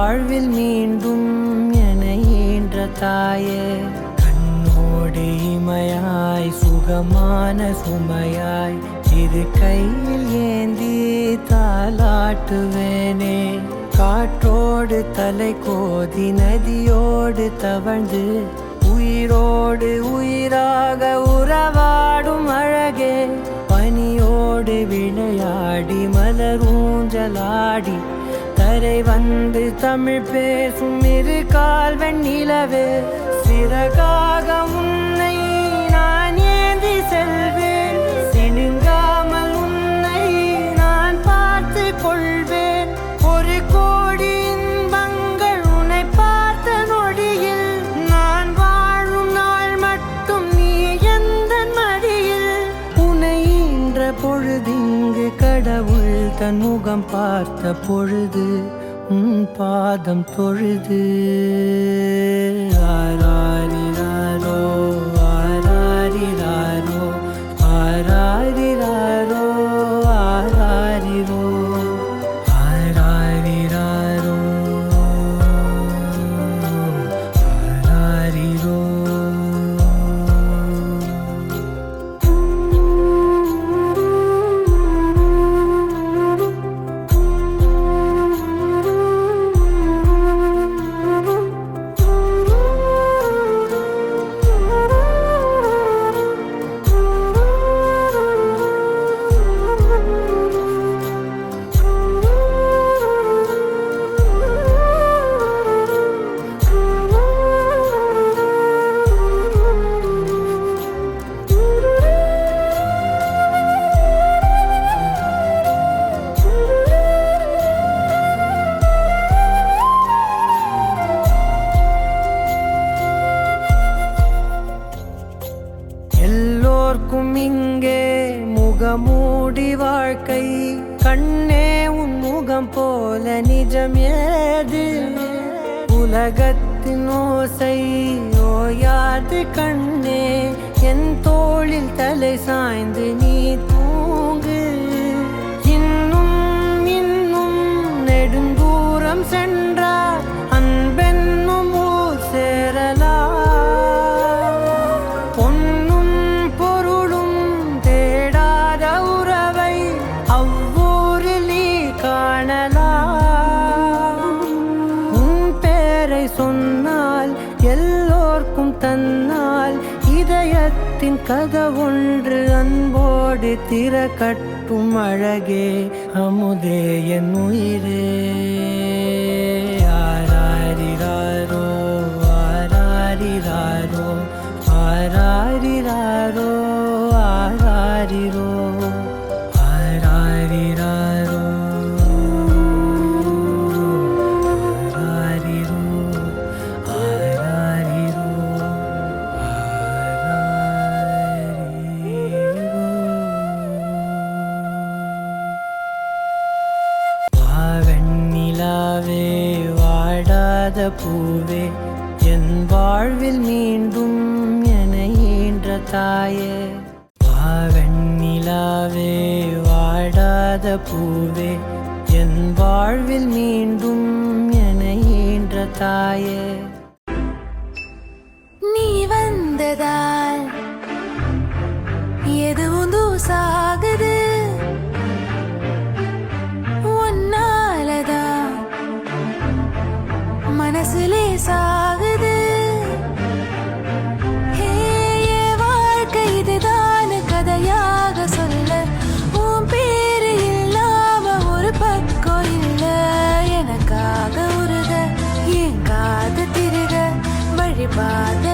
வாழ்வில் மீண்டும் என ஈன்ற தாயே, கண்ணோடு இமையாய் சுகமான சுமையாய் இரு கையில் ஏந்தி தாலாட்டுவேனே. காற்றோடு தலை கோதி நதியோடு தவழ்ந்து உயிரோடு உயிராக உறவாடும் அழகே, பனியோடு விளையாடி மலரூஞ்சலாடி தரை வந்து தமிழ் பேசும் இரு கால் வெண்ணிலவே, சிறகாக உன்னை நான் ஏந்தி செல்வேன், சினுங்காமல் உன்னை நான் பார்த்து கொள்வேன். ஒரு கோடி இன்பங்கள் உன்னை பார்த்த நொடியில், நான் வாழும் நாள் மட்டும் நீ எந்த மடியில். உன்னை ஈன்ற பொழுதிங்கு கடவுள் தன் முகம் பார்த்த பொழுது உன் பாதம் தொழுது. ஆராரிராரோ ஆராரிராரோ ஆராரிராரோ ஆராரிரோ ஆராரிராரோ ஆராரிரோ. எல்லோர்க்கும் இங்கே முகமூடி வாழ்க்கை, கண்ணே உன் முகம் போல நிஜம் ஏது. உலகத்தின் ஓசை ஓயாது கண்ணே, என் தோளில் தலை சாய்ந்து நீ தூங்கு. இன்னும் இன்னும் நெடுந்தூரம் சென்றார் அன்பென்னும் ஊர் சேரலாம். சொன்னால் எல்லோர்க்கும் தன்னால் இதயத்தின் கதவொன்று அன்போடு திறக்கட்டும் அழகே, அமுதே என் உயிரே. ஆராரிராரோ ஆராரிராரோ ஆராரிராரோ ஆராரிரோ ஆராரிராரோ வாடாத பூவே, என் வாழ்வில் மீண்டும் என ஈன்ற தாயே. வெண்ணிலாவே வாடாத பூவே, என் வாழ்வில் மீண்டும் என ஈன்ற தாயே. நீ வந்ததால் எதுவும் தூசாகுது, மனசுலே சாகுது. வாழ்க்கை இதுதான் கதையாக சொல்ல, உன் பேரு இல்லாம ஒரு பக்கம் இல்ல. எனக்காக உருக என் காது திருக வழிபாத